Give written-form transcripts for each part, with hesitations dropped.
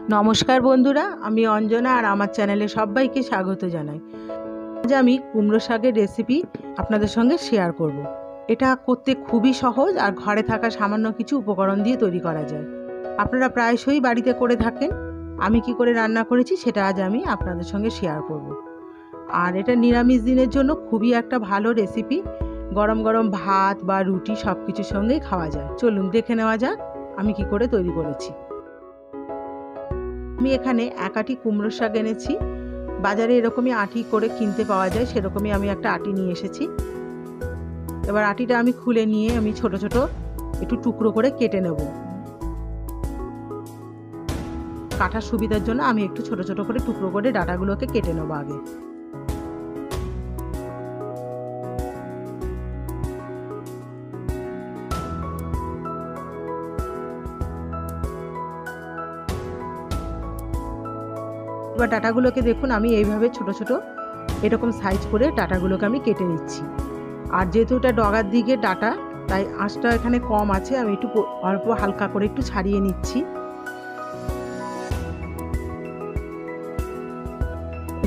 नमस्कार बंधुरा आमी अंजना और आमार चैनेले सबाइके स्वागत जानाई। आज आमी कुमड़ो शाकेर रेसिपि आपनादेर संगे शेयर करब। एटा करते खूबई सहज और घरे थाका सामान्य किछु उपकरण दिए तैरी करा जाय। आपनारा प्रायशई बाड़ीते करे थाकेन। आमी कि करे रान्ना करेछि सेटा आज आमी आपनादेर संगे शेयर करब। और एटा निरामिष दिनेर जोन्नो खूबई एकटा भालो रेसिपि। गरम गरम भात बा रुटी सबकिछुर संगेई खाওয়া যায়। चलुन देखे नेওয়া যাক आमी कि करे तैरी करेछि। আমি এখানে এক আটি কুমড়ো শাক এনেছি। বাজারে এরকমই আটি করে কিনতে পাওয়া যায়, সেরকমই আমি একটা আটি নিয়ে এসেছি। এবার আটিটা আমি খুলে নিয়ে আমি ছোট ছোট একটু টুকরো করে কেটে নেব। কাটার সুবিধার জন্য আমি একটু ছোট ছোট করে টুকরো করে ডাঁটাগুলোকে কেটে নেব আগে। এবার ডাটাগুলোকে দেখুন আমি এইভাবে ছোট ছোট এরকম সাইজ করে ডাটাগুলোকে আমি কেটে নিচ্ছি। আর যেহেতু এটা ডগার দিকে ডাটা তাই আঁচটা এখানে কম আছে, আমি একটু অল্প হালকা করে একটু ছাড়িয়ে নিচ্ছি।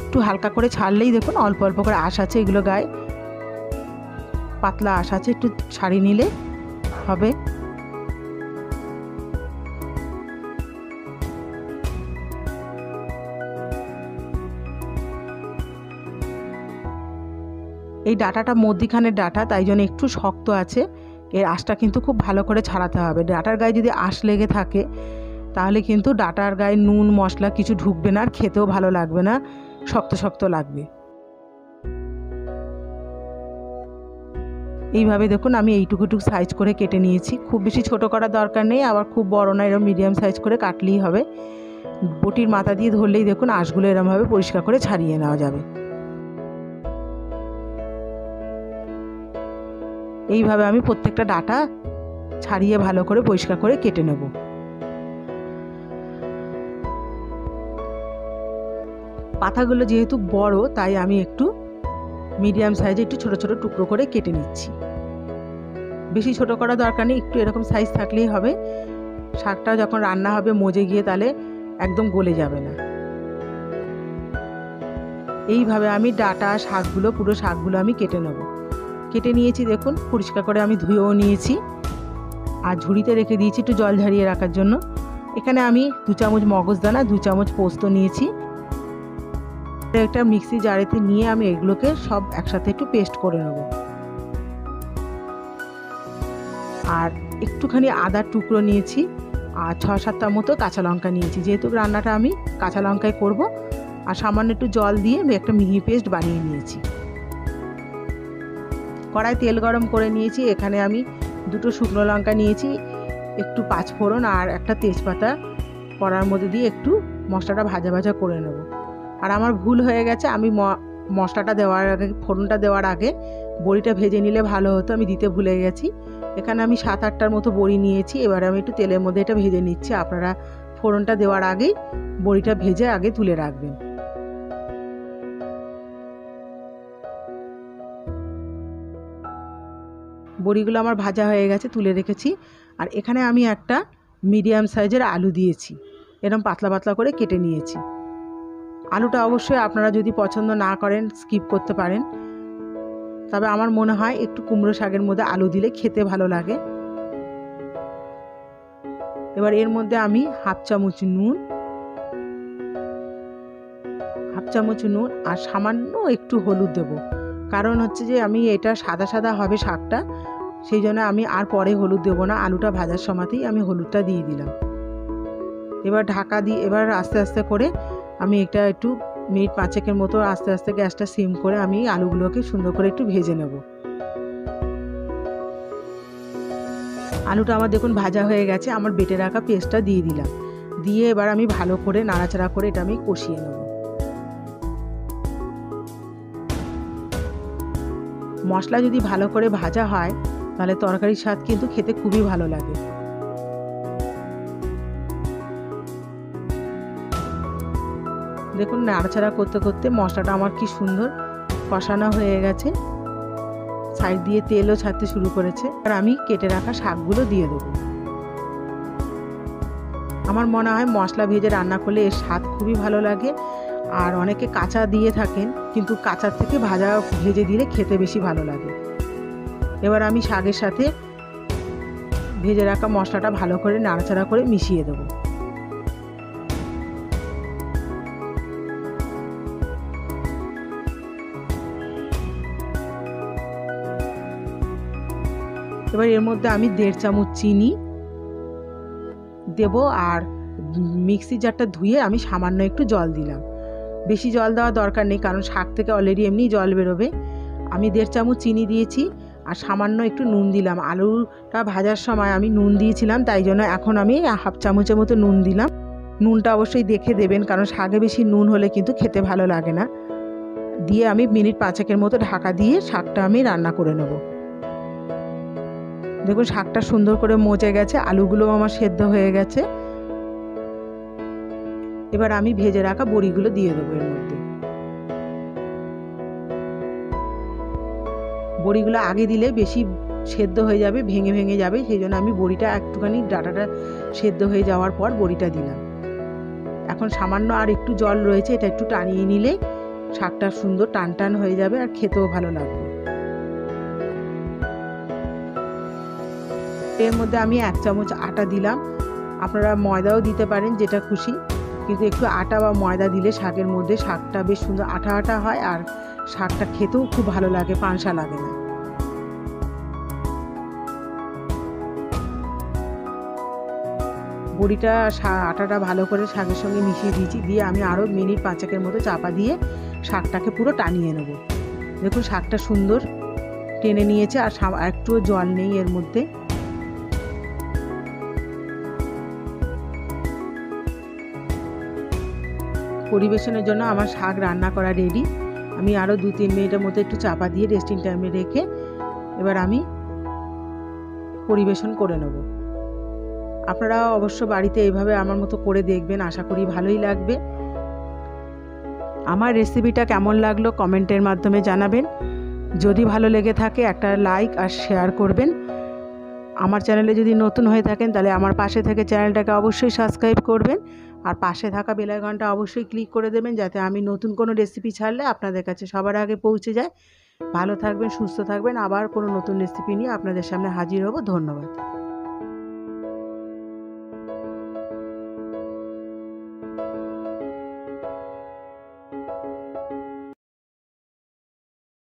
একটু হালকা করে ছাড়লেই দেখুন অল্প অল্প করে আঁশ আছে, এগুলো গায়ে পাতলা আঁশ আছে, একটু ছাড়িয়ে নিলে হবে। এই ডাটাটা মধ্যিখানের ডাটা, তাই জন্য একটু শক্ত আছে। এর আঁশটা কিন্তু খুব ভালো করে ছাড়াতে হবে। ডাটার গায়ে যদি আঁশ লেগে থাকে তাহলে কিন্তু ডাটার গায়ে নুন মশলা কিছু ঢুকবে না, আর খেতেও ভালো লাগবে না, শক্ত শক্ত লাগবে। এইভাবে দেখুন আমি এইটুকুটুক সাইজ করে কেটে নিয়েছি। খুব বেশি ছোট করার দরকার নেই, আবার খুব বড় না, এরকম মিডিয়াম সাইজ করে কাটলেই হবে। বটির মাথা দিয়ে ধরলেই দেখুন আঁশগুলো এরকমভাবে পরিষ্কার করে ছাড়িয়ে নেওয়া যাবে। এইভাবে আমি প্রত্যেকটা ডাটা ছাড়িয়ে ভালো করে পরিষ্কার করে কেটে নেব। পাতাগুলো যেহেতু বড় তাই আমি একটু মিডিয়াম সাইজে একটু ছোট ছোট টুকরো করে কেটে নিচ্ছি। বেশি ছোট করা দরকার নেই, একটু এরকম সাইজ থাকলেই হবে। শাকটা যখন রান্না হবে মজে গিয়ে তাহলে একদম গলে যাবে না। এইভাবে আমি ডাটা শাকগুলো পুরো শাকগুলো আমি কেটে নেব। কেটে নিয়েছি দেখুন, পরিষ্কার করে আমি ধুয়েও নিয়েছি আর ঝুড়িতে রেখে দিয়েছি একটু জল ঝরিয়ে রাখার জন্য। এখানে আমি 2 চামচ মগজদানা 2 চামচ পোস্ত নিয়েছি। একটা মিক্সি জারেতে নিয়ে আমি এগুলোকে সব একসাথে একটু পেস্ট করে নেব। আর একটুখানি আদার টুকরো নিয়েছি আর 6-7টা মতো কাঁচা লঙ্কা নিয়েছি। যেহেতু রান্নাটা আমি কাঁচা লঙ্কায় করব, আর সামান্য একটু জল দিয়ে আমি একটা মিহি পেস্ট বানিয়ে নিয়েছি। কড়াই তেল গরম করে নিয়েছি। এখানে আমি 2টো শুকনো লঙ্কা নিয়েছি, একটু 5 ফোড়ন আর একটা তেজপাতা কড়ার মধ্যে দিয়ে একটু মশলাটা ভাজা ভাজা করে নেব। আর আমার ভুল হয়ে গেছে, আমি মশলাটা দেওয়ার আগে ফোড়নটা দেওয়ার আগে বড়িটা ভেজে নিলে ভালো হতো, আমি দিতে ভুলে গেছি। এখানে আমি 7-8টার মতো বড়ি নিয়েছি। এবার আমি একটু তেলের মধ্যে এটা ভেজে নিচ্ছি। আপনারা ফোড়নটা দেওয়ার আগেই বড়িটা ভেজে আগে তুলে রাখবেন। বড়িগুলো আমার ভাজা হয়ে গেছে, তুলে রেখেছি। আর এখানে আমি একটা মিডিয়াম সাইজের আলু দিয়েছি, এরকম পাতলা পাতলা করে কেটে নিয়েছি। আলুটা অবশ্যই আপনারা যদি পছন্দ না করেন স্কিপ করতে পারেন, তবে আমার মনে হয় একটু কুমড়ো শাকের মধ্যে আলু দিলে খেতে ভালো লাগে। এবার এর মধ্যে আমি হাফ চামচ নুন আর সামান্য একটু হলুদ দেব। কারণ হচ্ছে যে আমি এটা সাদা সাদা হবে শাকটা, সেই জন্য আমি আর পরে হলুদ দেবো না, আলুটা ভাজার সময়তেই আমি হলুদটা দিয়ে দিলাম। এবার ঢাকা দিয়ে এবার আস্তে আস্তে করে আমি এটা একটু মিনিট 5-এর মতো আস্তে আস্তে গ্যাসটা সিম করে আমি আলুগুলোকে সুন্দর করে একটু ভেজে নেব। আলুটা আমার দেখুন ভাজা হয়ে গেছে। আমার বেটে রাখা পেস্টটা দিয়ে দিলাম, দিয়ে এবার আমি ভালো করে নাড়াচাড়া করে এটা আমি কষিয়ে নেব। মশলা যদি ভালো করে ভাজা হয় তাহলে তরকারির স্বাদ কিন্তু খেতে খুবই ভালো লাগে। দেখুন নাড়াচাড়া করতে করতে মশলাটা আমার কি সুন্দর কষানো হয়ে গেছে, সাইড দিয়ে তেলও ছাড়তে শুরু করেছে। আর আমি কেটে রাখা শাকগুলো দিয়ে দেবো। আমার মনে হয় মশলা ভেজে রান্না করলে এর স্বাদ খুবই ভালো লাগে। আর অনেকে কাঁচা দিয়ে থাকেন, কিন্তু কাঁচার থেকে ভাজা ভেজে দিলে খেতে বেশি ভালো লাগে। এবার আমি শাকের সাথে ভেজে রাখা মশলাটা ভালো করে নাড়াচাড়া করে মিশিয়ে দেবো। এবার এর মধ্যে আমি 1.5 চামচ চিনি দেব, আর মিক্সি জারটা ধুয়ে আমি সামান্য একটু জল দিলাম। বেশি জল দেওয়ার দরকার নেই, কারণ শাক থেকে অলরেডি এমনি জল বেরোবে। আমি 1.5 চামচ চিনি দিয়েছি আর সামান্য একটু নুন দিলাম। আলুটা ভাজার সময় আমি নুন দিয়েছিলাম, তাই জন্য এখন আমি 1/2 চামচের মতো নুন দিলাম। নুনটা অবশ্যই দেখে দেবেন, কারণ শাকে বেশি নুন হলে কিন্তু খেতে ভালো লাগে না। দিয়ে আমি মিনিট 5 মতো ঢাকা দিয়ে শাকটা আমি রান্না করে নেব। দেখুন শাকটা সুন্দর করে মজে গেছে, আলুগুলো আমার সেদ্ধ হয়ে গেছে। এবার আমি ভেজে রাখা বড়িগুলো দিয়ে দেবো এর মধ্যে। বড়িগুলো আগে দিলে বেশি সেদ্ধ হয়ে যাবে, ভেঙে ভেঙে যাবে, সেই জন্য আমি বড়িটা একটুখানি ডাঁটাটা সেদ্ধ হয়ে যাওয়ার পর বড়িটা দিলাম। এখন সামান্য আর একটু জল রয়েছে, এটা একটু টানিয়ে নিলে শাকটা সুন্দর টান টান হয়ে যাবে আর খেতেও ভালো লাগবে। এর মধ্যে আমি 1 চামচ আটা দিলাম। আপনারা ময়দাও দিতে পারেন, যেটা খুশি, কিন্তু একটু আটা বা ময়দা দিলে শাকের মধ্যে শাকটা বেশ সুন্দর আঠা আঠা হয় আর শাকটা খেতেও খুব ভালো লাগে, পানসা লাগে না। বড়িটা আটাটা ভালো করে শাকের সঙ্গে মিশিয়ে দিয়েছি, দিয়ে আমি আরও মিনিট 5 মতো চাপা দিয়ে শাকটাকে পুরো টানিয়ে নেব। দেখুন শাকটা সুন্দর টেনে নিয়েছে আর একটুও জল নেই এর মধ্যে। পরিবেশনের জন্য আমার শাক রান্না করা রেডি। আমি আরও 2-3 মিনিটের মতো একটু চাপা দিয়ে রেস্টিং টাইমে রেখে এবার আমি পরিবেশন করে নেব। আপনারা অবশ্য বাড়িতে এইভাবে আমার মতো করে দেখবেন, আশা করি ভালোই লাগবে। আমার রেসিপিটা কেমন লাগলো কমেন্টের মাধ্যমে জানাবেন। যদি ভালো লেগে থাকে একটা লাইক আর শেয়ার করবেন। আমার চ্যানেলে যদি নতুন হয়ে থাকেন তাহলে আমার পাশে থেকে চ্যানেলটাকে অবশ্যই সাবস্ক্রাইব করবেন, আর পাশে থাকা বেল আইকনটা অবশ্যই ক্লিক করে দেবেন, যাতে আমি নতুন কোনো রেসিপি ছাড়লে আপনাদের কাছে সবার আগে পৌঁছে যায়। ভালো থাকবেন, সুস্থ থাকবেন, আবার কোনো নতুন রেসিপি নিয়ে আপনাদের সামনে হাজির হব। ধন্যবাদ।